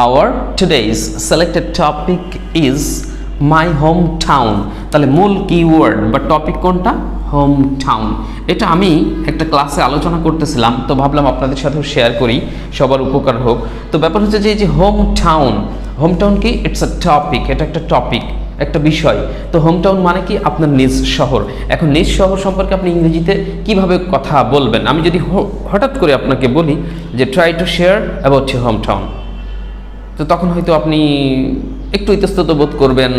Our today's selected topic is my hometown. তাহলে মূল keyword বা টপিক কোনটা? Home town. এটা আমি একটা ক্লাসে আলোচনা করতেছিলাম, তো ভাবলাম আপনাদের সাথেও শেয়ার করি, সবার উপকার হোক। তো ব্যাপার হচ্ছে যে এই যে হোম টাউন কি? ইটস আ টপিক, এটা একটা টপিক, একটা বিষয়। তো হোম টাউন মানে কি? আপনার নিজ শহর। এখন নিজ শহর সম্পর্কে আপনি ইংরেজিতে কিভাবে কথা বলবেন? আমি যদি হঠাৎ করে আপনাকে বলি যে try to share about your home town, তো তখন হয়তো আপনি একটু ইতস্তত বোধ করবেন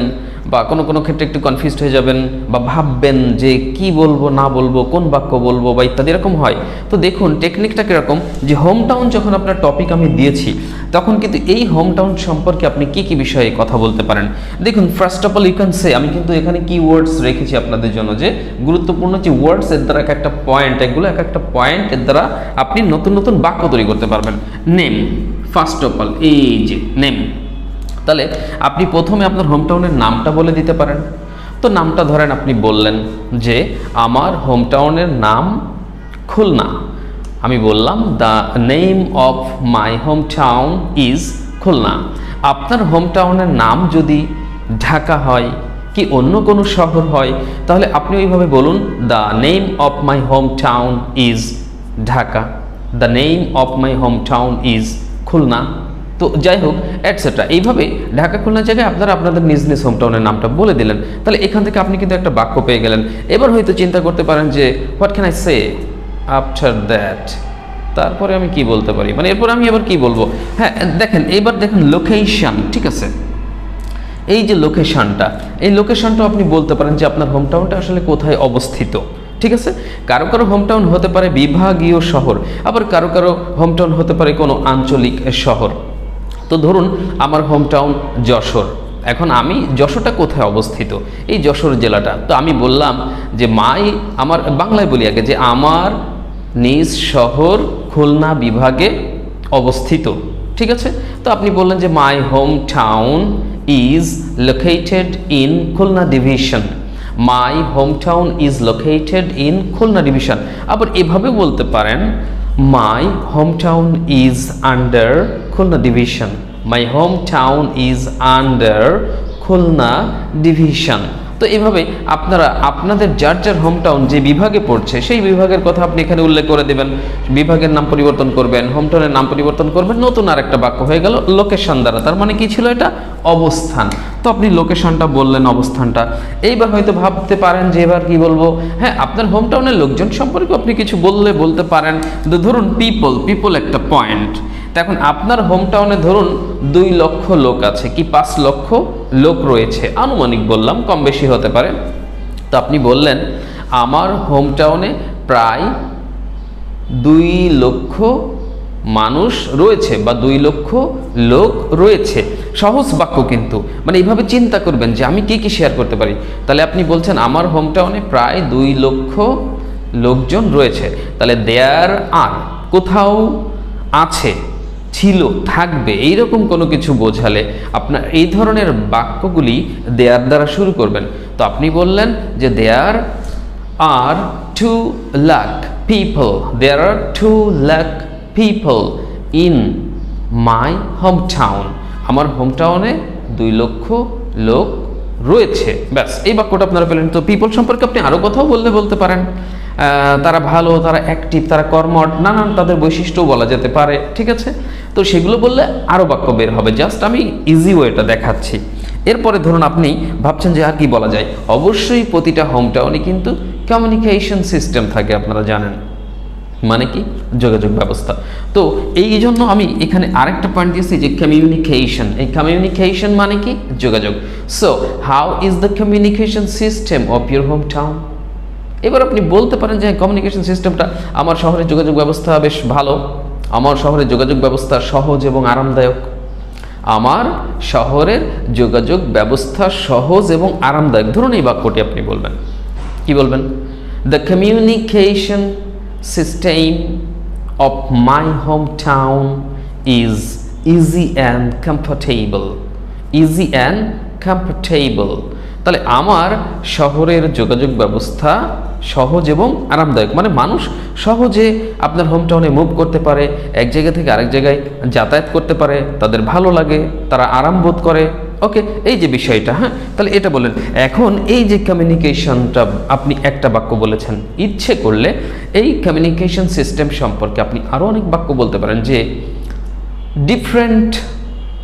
বা কোনো ক্ষেত্রে একটু কনফিউজড হয়ে যাবেন বা ভাববেন যে কি বলবো না বলবো, কোন বাক্য বলবো বা ইত্যাদি, এরকম হয়। তো দেখুন টেকনিকটা কীরকম, যে হোম টাউন যখন আপনার টপিক আমি দিয়েছি, তখন কিন্তু এই হোম টাউন সম্পর্কে আপনি কি বিষয়ে কথা বলতে পারেন। দেখুন first of all you can say, আমি কিন্তু এখানে কি ওয়ার্ডস রেখেছি আপনাদের জন্য, যে গুরুত্বপূর্ণ যে ওয়ার্ডস, এর দ্বারা একটা পয়েন্ট, এগুলো একটা পয়েন্ট, এর দ্বারা আপনি নতুন বাক্য তৈরি করতে পারবেন। নেম, ফার্স্ট অফ অল এই যে নেম, তাহলে আপনি প্রথমে আপনার হোম টাউনের নামটা বলে দিতে পারেন। তো নামটা ধরেন আপনি বললেন যে আমার হোম টাউনের নাম খুলনা। আমি বললাম the name of my home town is Khulna. আপনার হোম টাউনের নাম যদি ঢাকা হয় কি অন্য কোনো শহর হয়, তাহলে আপনি ওইভাবে বলুন the name of my home town is Dhaka, the name of my home town is Khulna. তো যাই হোক এটসেট্রা, এইভাবে ঢাকা খুলনার জায়গায় আপনারা আপনাদের নিজ হোম টাউনের নামটা বলে দিলেন। তাহলে এখান থেকে আপনি কিন্তু একটা বাক্য পেয়ে গেলেন। এবার হয়তো চিন্তা করতে পারেন যে what can I say after that, তারপরে আমি কি বলতে পারি, মানে এরপর আমি এবার কি বলবো। হ্যাঁ দেখেন, এইবার দেখেন লোকেশন, ঠিক আছে, এই যে এই লোকেশনটা আপনি বলতে পারেন যে আপনার হোম টাউনটা আসলে কোথায় অবস্থিত। ঠিক আছে, কারো হোম টাউন হতে পারে বিভাগীয় শহর, আবার কারো হোম টাউন হতে পারে কোনো আঞ্চলিক শহর। তো ধরুন আমার হোম টাউন যশোর। এখন আমি যশোরটা কোথায় অবস্থিত? এই যশোর জেলাটা। তো আমি বললাম যে আমার বাংলায় বলি আগে, যে আমার নিজ শহর খুলনা বিভাগে অবস্থিত। ঠিক আছে, তো আপনি বললেন যে মাই home town is located in Khulna division. My home town is located in Khulna division. আবার এভাবে বলতে পারেন মাই home town is under Khulna division. My home town is under Khulna division. তো এইভাবে আপনারা আপনাদের যার হোম টাউন যে বিভাগে পড়ছে সেই বিভাগের কথা আপনি এখানে উল্লেখ করে দেবেন, বিভাগের নাম পরিবর্তন করবেন, হোম টাউনের নাম পরিবর্তন করবেন, নতুন আরেকটা বাক্য হয়ে গেল লোকেশন দ্বারা। তার মানে কি ছিল? এটা অবস্থান। তো আপনি লোকেশনটা বললেন, অবস্থানটা। এইবার হয়তো ভাবতে পারেন যে এবার কি বলবো। হ্যাঁ, আপনার হোম টাউনের লোকজন সম্পর্কে আপনি কিছু বলতে পারেন। ধরুন পিপল একটা পয়েন্ট। এখন আপনার হোম টাউনে ধরুন 2 লক্ষ লোক আছে, কি 5 লক্ষ লোক রয়েছে, আনুমানিক বললাম, কম বেশি হতে পারে। তো আপনি বললেন আমার হোম টাউনে প্রায় 2 লক্ষ মানুষ রয়েছে বা 2 লক্ষ লোক রয়েছে। সহজ বাক্য কিন্তু, মানে এইভাবে চিন্তা করবেন যে আমি কি শেয়ার করতে পারি। তাহলে আপনি বলছেন আমার হোম টাউনে প্রায় 2 লক্ষ লোকজন রয়েছে। তাহলে দেয়ার আর, কোথাও আছে, ছিল, থাকবে, এইরকম কোনো কিছু বোঝালে আপনার এই ধরনের বাক্যগুলি দেয়ার দ্বারা শুরু করবেন। তো আপনি বললেন যে there are 2 lakh people, there are 2 lakh people in my home town. আমার হোম টাউনে 2 লক্ষ লোক রয়েছে। ব্যাস, এই বাক্যটা আপনারা পেলেন। তো পিপল সম্পর্কে আপনি আরও কথাও বলতে পারেন। তারা ভালো, তারা অ্যাক্টিভ, তারা কর্মঠ, নানান তাদের বৈশিষ্ট্যও বলা যেতে পারে। ঠিক আছে, তো সেগুলো বললে আরও বাক্য বের হবে। জাস্ট আমি ইজি ওয়েটা দেখাচ্ছি। এরপরে ধরুন আপনি ভাবছেন যে আর কি বলা যায়। অবশ্যই প্রতিটা হোম টাউনে কিন্তু কমিউনিকেশন সিস্টেম থাকে, আপনারা জানেন, মানে কি? যোগাযোগ ব্যবস্থা। তো এই জন্য আমি এখানে আরেকটা পয়েন্ট দিয়েছি যে কমিউনিকেশন। এই কমিউনিকেশন মানে কি? যোগাযোগ। So how is the communication system of your home town? এবার আপনি বলতে পারেন যে কমিউনিকেশন সিস্টেমটা আমার শহরের যোগাযোগ ব্যবস্থা বেশ ভালো, আমার শহরের যোগাযোগ ব্যবস্থা সহজ এবং আরামদায়ক। আমার শহরের যোগাযোগ ব্যবস্থা সহজ এবং আরামদায়ক। ধরুন এই বাক্যটি আপনি বলবেন, কি বলবেন? The communication system of my home town is easy and comfortable. Easy and comfortable. তাহলে আমার শহরের যোগাযোগ ব্যবস্থা সহজ এবং আরামদায়ক, মানে মানুষ সহজে আপনার হোম টাউনে মুভ করতে পারে, এক জায়গা থেকে আরেক জায়গায় যাতায়াত করতে পারে, তাদের ভালো লাগে, তারা আরাম বোধ করে। ওকে, এই যে বিষয়টা, হ্যাঁ, তাহলে এটা বলেন। এখন এই যে কমিউনিকেশনটা আপনি একটা বাক্য বলেছেন, ইচ্ছে করলে এই কমিউনিকেশন সিস্টেম সম্পর্কে আপনি আরও অনেক বাক্য বলতে পারেন যে ডিফারেন্ট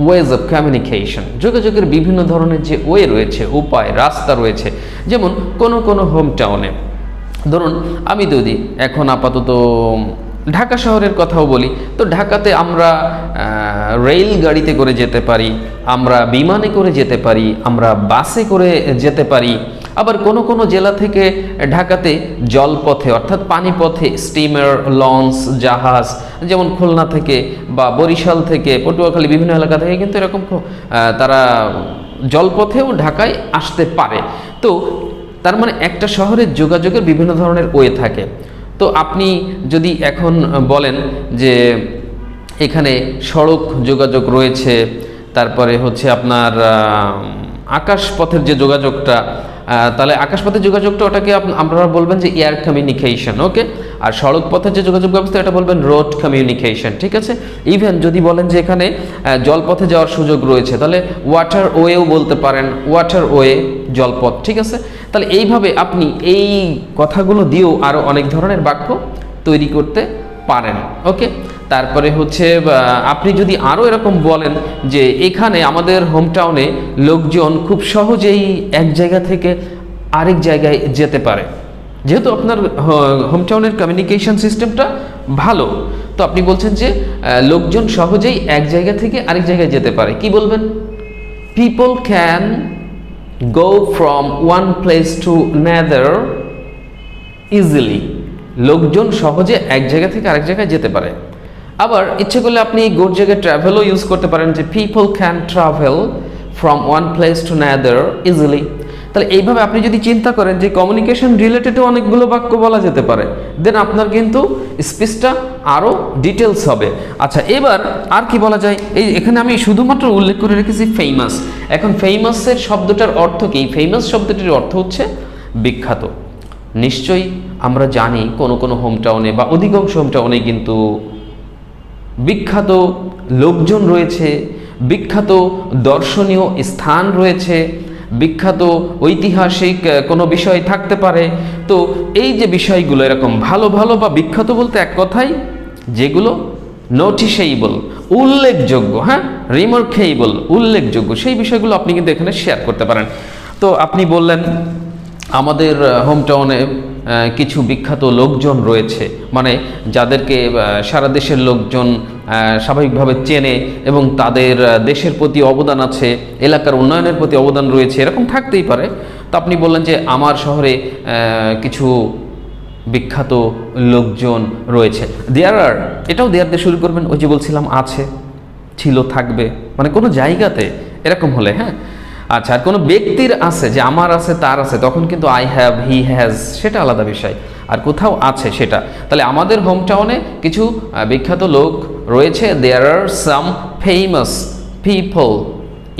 ওয়েজ অফ কমিউনিকেশন, যোগাযোগের বিভিন্ন ধরনের যে ওয়ে রয়েছে, উপায়, রাস্তা রয়েছে। যেমন কোনো হোম টাউনে, ধরুন আমি যদি এখন আপাতত ঢাকা শহরের কথাও বলি, তো ঢাকাতে আমরা রেল গাড়িতে করে যেতে পারি, আমরা বিমানে করে যেতে পারি, আমরা বাসে করে যেতে পারি। আবার কোনো জেলা থেকে ঢাকাতে জলপথে অর্থাৎ পানিপথে স্টিমার, লঞ্চ, জাহাজ, যেমন খুলনা থেকে বা বরিশাল থেকে, পটুয়াখালী, বিভিন্ন এলাকা থেকে কিন্তু এরকম তারা জলপথেও ঢাকায় আসতে পারে। তো তার মানে একটা শহরের যোগাযোগের বিভিন্ন ধরনের ওয়ে থাকে। তো আপনি যদি এখন বলেন যে এখানে সড়ক যোগাযোগ রয়েছে, তারপরে হচ্ছে আপনার আকাশপথের যে যোগাযোগটা, তাহলে আকাশপথের যোগাযোগটা ওটাকে আপনারা বলবেন যে এয়ার কমিউনিকেশন। ওকে, আর সড়ক পথের যে যোগাযোগ ব্যবস্থা এটা বলবেন রোড কমিউনিকেশন। ঠিক আছে, ইভেন যদি বলেন যে এখানে জলপথে যাওয়ার সুযোগ রয়েছে, তাহলে ওয়াটার ওয়েও বলতে পারেন, ওয়াটার ওয়ে, জলপথ। ঠিক আছে, তাহলে এইভাবে আপনি এই কথাগুলো দিয়েও আরও অনেক ধরনের বাক্য তৈরি করতে পারেন। ওকে, তারপরে হচ্ছে আপনি যদি আরও এরকম বলেন যে এখানে আমাদের হোম টাউনে লোকজন খুব সহজেই এক জায়গা থেকে আরেক জায়গায় যেতে পারে, যেহেতু আপনার হোম টাউনের কমিউনিকেশন সিস্টেমটা ভালো, তো আপনি বলছেন যে লোকজন সহজেই এক জায়গা থেকে আরেক জায়গায় যেতে পারে। কি বলবেন? People can go from one place to another easily. লোকজন সহজে এক জায়গা থেকে আরেক জায়গায় যেতে পারে। আবার ইচ্ছে করলে আপনি গোর জায়গায় ট্রাভেলও ইউজ করতে পারেন, যে people can travel from one place to another easily. তাহলে এইভাবে আপনি যদি চিন্তা করেন যে কমিউনিকেশন রিলেটেডও অনেকগুলো বাক্য বলা যেতে পারে, দেন আপনার কিন্তু স্পিচটা আরও ডিটেলস হবে। আচ্ছা, এবার আর কি বলা যায়? এই এখানে আমি শুধুমাত্র উল্লেখ করে রেখেছি ফেমাস। এখন ফেমাসের শব্দটার অর্থ কি? ফেমাস শব্দটির অর্থ হচ্ছে বিখ্যাত। নিশ্চয়ই আমরা জানি কোনো হোম টাউনে বা অধিকাংশ হোম টাউনে কিন্তু বিখ্যাত লোকজন রয়েছে, বিখ্যাত দর্শনীয় স্থান রয়েছে, বিখ্যাত ঐতিহাসিক কোনো বিষয় থাকতে পারে। তো এই যে বিষয়গুলো এরকম ভালো বা বিখ্যাত বলতে এক কথাই যেগুলো নোটিশেবল, উল্লেখযোগ্য, হ্যাঁ, রিমার্কেবল, উল্লেখযোগ্য, সেই বিষয়গুলো আপনি কিন্তু এখানে শেয়ার করতে পারেন। তো আপনি বললেন আমাদের হোম টাউনে কিছু বিখ্যাত লোকজন রয়েছে, মানে যাদেরকে সারা দেশের লোকজন স্বাভাবিকভাবে চেনে এবং তাদের দেশের প্রতি অবদান আছে, এলাকার উন্নয়নের প্রতি অবদান রয়েছে, এরকম থাকতেই পারে। তো আপনি বললেন যে আমার শহরে কিছু বিখ্যাত লোকজন রয়েছে। দেয়ার আর, এটাও দেয়ার দিয়ে শুরু করবেন, ওই যে বলছিলাম আছে, ছিল, থাকবে, মানে কোনো জায়গাতে এরকম হলে, হ্যাঁ। আচ্ছা, আর কোনো ব্যক্তির আছে, যে আমার আছে, তার আছে, তখন কিন্তু আই হ্যাভ, হি হ্যাজ, সেটা আলাদা বিষয়। আর কোথাও আছে সেটা, তাহলে আমাদের হোম টাউনে কিছু বিখ্যাত লোক রয়েছে। There are some famous people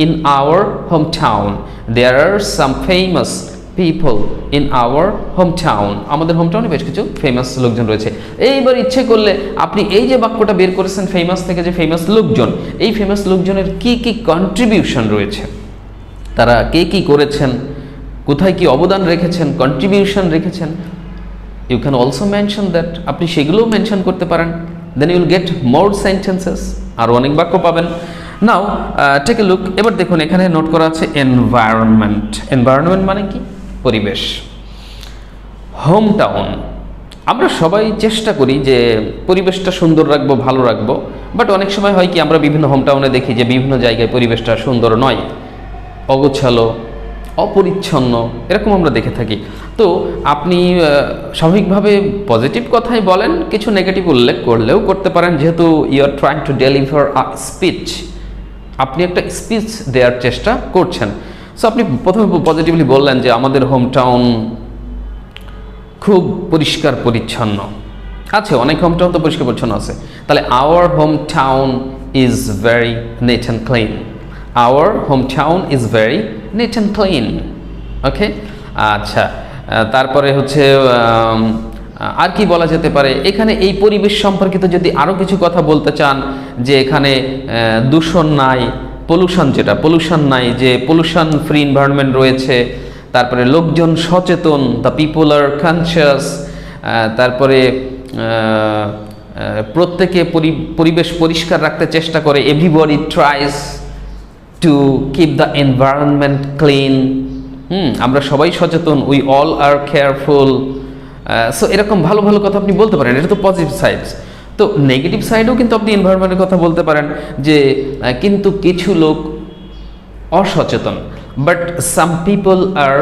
in our home town. There are some famous people in our home town. আমাদের হোম টাউনে বেশ কিছু ফেমাস লোকজন রয়েছে। এইবার ইচ্ছে করলে আপনি এই যে বাক্যটা বের করেছেন ফেমাস থেকে, যে ফেমাস লোকজন, এই ফেমাস লোকজনের কি কি কন্ট্রিবিউশন রয়েছে, তারা কে কি করেছেন, কোথায় কি অবদান রেখেছেন, কন্ট্রিবিউশন রেখেছেন, you can also mention that. আপনি সেগুলোও মেনশন করতে পারেন। Then you will get more sentences, আরও অনেক বাক্য পাবেন। Now take a look. এবার দেখুন এখানে নোট করা আছে এনভায়রনমেন্ট। এনভায়রনমেন্ট মানে কি? পরিবেশ। হোম টাউন, আমরা সবাই চেষ্টা করি যে পরিবেশটা সুন্দর রাখবো, ভালো রাখবো, বাট অনেক সময় হয় কি আমরা বিভিন্ন হোম টাউনে দেখি যে বিভিন্ন জায়গায় পরিবেশটা সুন্দর নয়, অগোছালো, অপরিচ্ছন্ন, এরকম আমরা দেখে থাকি। তো আপনি স্বাভাবিকভাবে পজিটিভ কথাই বলেন, কিছু নেগেটিভ উল্লেখ করলেও করতে পারেন, যেহেতু you are trying to deliver a speech, আপনি একটা স্পিচ দেওয়ার চেষ্টা করছেন। সো আপনি প্রথমে পজিটিভলি বললেন যে আমাদের হোম টাউন খুব পরিষ্কার পরিচ্ছন্ন আছে, অনেক হোম টাউন তো পরিষ্কার পরিচ্ছন্ন আছে। তাহলে hour home town is very neat and clean. Our hometown is very neat and clean. Okay? আচ্ছা, তারপরে হচ্ছে আর কি বলা যেতে পারে, এখানে এই পরিবেশ সম্পর্কিত যদি আরও কিছু কথা বলতে চান, যে এখানে দূষণ নাই, পলিউশন নাই, যে পলিউশন ফ্রি এনভায়রনমেন্ট রয়েছে, তারপরে লোকজন সচেতন, দ্য পিপল আর কনসিয়াস, তারপরে প্রত্যেকে পরিবেশ পরিষ্কার রাখতে চেষ্টা করে, everybody tries to keep the environment clean, আমরা সবাই সচেতন, we all are careful. So এরকম ভালো ভালো কথা আপনি বলতে পারেন, এটা তো পজিটিভ সাইডস। তো নেগেটিভ সাইডেও কিন্তু আপনি এনভায়রনমেন্টের কথা বলতে পারেন, যে কিন্তু কিছু লোক অসচেতন, but some people are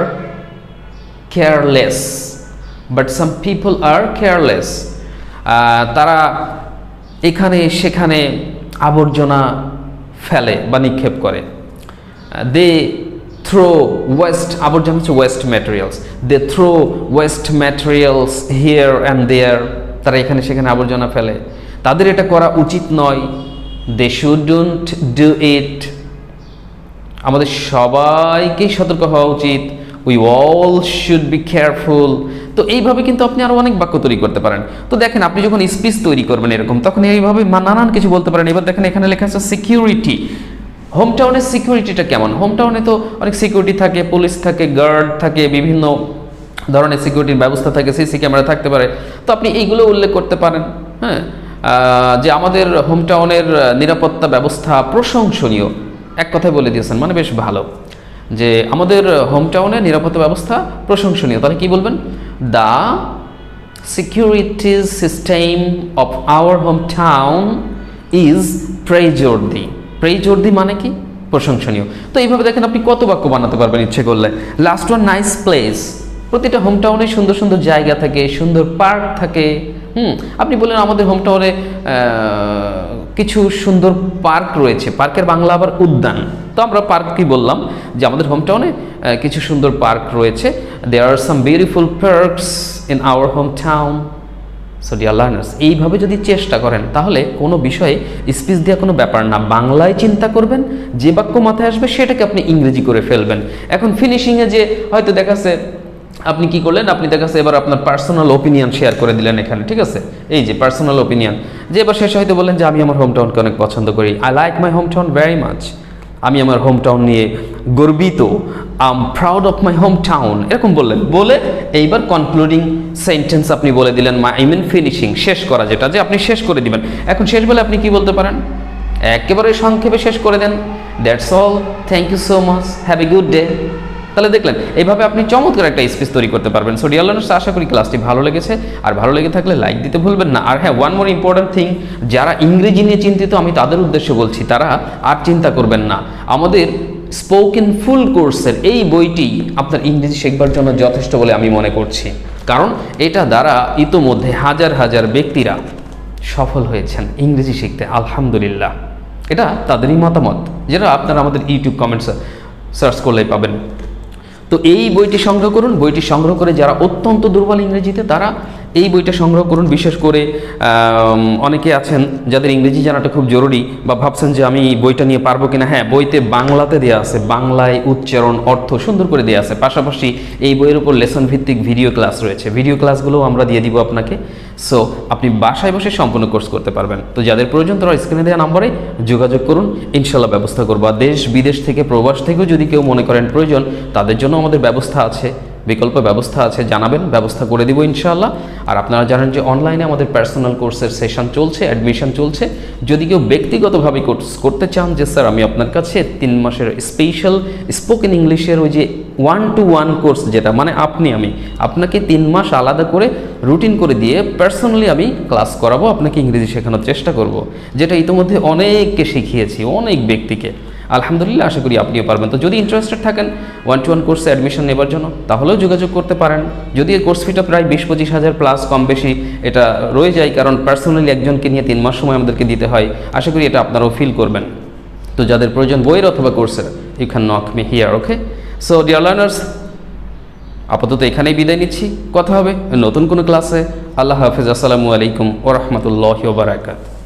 careless, তারা এখানে সেখানে আবর্জনা ফেলে বা নিক্ষেপ করে। দে থ্রো আবর্জনা হচ্ছে waste materials, they throw waste materials here and there, তারা এখানে সেখানে আবর্জনা ফেলে। তাদের এটা করা উচিত নয়, দে শুডন্ট ডু ইট। আমাদের সবাইকেই সতর্ক হওয়া উচিত, we all should be careful. তো এইভাবে কিন্তু আপনি আরও অনেক বাক্য তৈরি করতে পারেন। তো দেখেন, আপনি যখন স্পিচ তৈরি করবেন এরকম, তখন এইভাবে নানান কিছু বলতে পারেন। এবার দেখেন, এখানে লেখা আছে সিকিউরিটি। হোম টাউনের সিকিউরিটিটা কেমন? হোম টাউনে তো অনেক সিকিউরিটি থাকে, পুলিশ থাকে, গার্ড থাকে, বিভিন্ন ধরনের সিকিউরিটির ব্যবস্থা থাকে, সিসি ক্যামেরা থাকতে পারে। তো আপনি এইগুলো উল্লেখ করতে পারেন, হ্যাঁ, যে আমাদের হোম টাউনের নিরাপত্তা ব্যবস্থা প্রশংসনীয়। এক কথায় বলে দিয়েছেন, মানে বেশ ভালো, যে আমাদের হোম টাউনের নিরাপত্তা ব্যবস্থা প্রশংসনীয়। তাহলে কি বলবেন? The security system of our home town is praiseworthy মানে কি? প্রশংসনীয়। তো এইভাবে দেখেন আপনি কত বাক্য বানাতে পারবেন ইচ্ছে করলে। Last one, nice place. প্রতিটা হোম টাউনে সুন্দর সুন্দর জায়গা থাকে, সুন্দর পার্ক থাকে। আপনি বললেন আমাদের হোম টাউনে কিছু সুন্দর পার্ক রয়েছে, পার্কের বাংলা আবার উদ্যান। তো আমরা পার্ক কি বললাম, যে আমাদের হোম টাউনে কিছু সুন্দর পার্ক রয়েছে। There are some beautiful parks in our home town. So dear learners, এইভাবে যদি চেষ্টা করেন, তাহলে কোনো বিষয়ে স্পিচ দেওয়া কোনো ব্যাপার না। বাংলায় চিন্তা করবেন, যে বাক্য মাথায় আসবে সেটাকে আপনি ইংরেজি করে ফেলবেন। এখন ফিনিশিংয়ে যে হয়তো দেখাচ্ছে, আপনি কি করলেন, আপনি দেখাচ্ছে এবার আপনার পার্সোনাল ওপিনিয়ন শেয়ার করে দিলেন এখানে, ঠিক আছে? এই যে পার্সোনাল ওপিনিয়ন, যে এবার শেষে হয়তো বললেন যে আমি আমার হোম টাউনকে অনেক পছন্দ করি, I like my home town very much, আমি আমার হোম টাউন নিয়ে গর্বিত, I am proud of my home town, এরকম বললেন। বলে এইবার কনক্লুডিং সেন্টেন্স আপনি বলে দিলেন, ফিনিশিং, শেষ করা, যেটা যে আপনি শেষ করে দিবেন। এখন শেষ বলে আপনি কি বলতে পারেন? একেবারে সংক্ষেপে শেষ করে দেন, that's all, thank you so much, have a good day. তাহলে দেখলেন, এইভাবে আপনি চমৎকার একটা স্পিচ তৈরি করতে পারবেন। সো ডিয়ার লার্নার্স, আশা করি ক্লাসটি ভালো লেগেছে, আর ভালো লেগে থাকলে লাইক দিতে ভুলবেন না। আর হ্যাঁ, ওয়ান মোর ইম্পর্টেন্ট থিং, যারা ইংরেজি নিয়ে চিন্তিত, আমি তাদের উদ্দেশ্যে বলছি, তারা আর চিন্তা করবেন না। আমাদের স্পোকেন ফুল কোর্সের এই বইটি আপনার ইংরেজি শেখবার জন্য যথেষ্ট বলে আমি মনে করছি, কারণ এটা দ্বারা ইতোমধ্যে হাজার হাজার ব্যক্তিরা সফল হয়েছেন ইংরেজি শিখতে, আলহামদুলিল্লাহ। এটা তাদেরই মতামত, যেটা আপনারা আমাদের ইউটিউব কমেন্টস সার্চ করলেই পাবেন। তো এই বইটি সংগ্রহ করুন। বইটি সংগ্রহ করে যারা অত্যন্ত দুর্বল ইংরেজিতে, তারা এই বইটা সংগ্রহ করুন। বিশেষ করে অনেকে আছেন যাদের ইংরেজি জানাটা খুব জরুরি, বা ভাবছেন যে আমি বইটা নিয়ে পারবো কিনা। হ্যাঁ, বইতে বাংলাতে দেওয়া আছে, বাংলায় উচ্চারণ, অর্থ সুন্দর করে দেওয়া আছে। পাশাপাশি এই বইয়ের উপর লেসন ভিত্তিক ভিডিও ক্লাস রয়েছে, ভিডিও ক্লাসগুলোও আমরা দিয়ে দিব আপনাকে। সো আপনি বাসায় বসে সম্পূর্ণ কোর্স করতে পারবেন। তো যাদের প্রয়োজন তারা স্ক্রিনে দেওয়া নম্বরে যোগাযোগ করুন, ইনশাল্লাহ ব্যবস্থা করবো। আর দেশ বিদেশ থেকে, প্রবাস থেকেও যদি কেউ মনে করেন প্রয়োজন, তাদের জন্য আমাদের ব্যবস্থা আছে, বিকল্প ব্যবস্থা আছে, জানাবেন, ব্যবস্থা করে দিব ইনশাআল্লাহ। আর আপনারা জানেন যে অনলাইনে আমাদের পার্সোনাল কোর্সের সেশন চলছে, অ্যাডমিশন চলছে। যদি কেউ ব্যক্তিগতভাবে কোর্স করতে চান, যে স্যার আমি আপনার কাছে 3 মাসের স্পেশাল স্পোকেন ইংলিশের ওই যে 1-to-1 কোর্স, যেটা মানে আমি আপনাকে 3 মাস আলাদা করে রুটিন করে দিয়ে পার্সোনালি আমি ক্লাস করাবো, আপনাকে ইংরেজি শেখানোর চেষ্টা করব, যেটা ইতিমধ্যে অনেককে শিখিয়েছি, অনেক ব্যক্তিকে, আলহামদুলিল্লাহ। আশা করি আপনিও পারবেন। তো যদি ইন্টারেস্টেড থাকেন 1-to-1 কোর্সে অ্যাডমিশন নেবার জন্য, তাহলেও যোগাযোগ করতে পারেন। যদি এই কোর্স ফিটা প্রায় 20-25 হাজার প্লাস, কম বেশি এটা রয়ে যায়, কারণ পার্সোনালি একজনকে নিয়ে 3 মাস সময় আমাদেরকে দিতে হয়। আশা করি এটা আপনারাও ফিল করবেন। তো যাদের প্রয়োজন বইয়ের অথবা কোর্সের, you can knock me here, okay? So dear learners, আপাতত এখানেই বিদায় নিচ্ছি। কথা হবে নতুন কোনো ক্লাসে। আল্লাহ হাফিজ। আসসালামু আলাইকুম ওয়া রাহমাতুল্লাহি ওয়া বারাকাতুহু।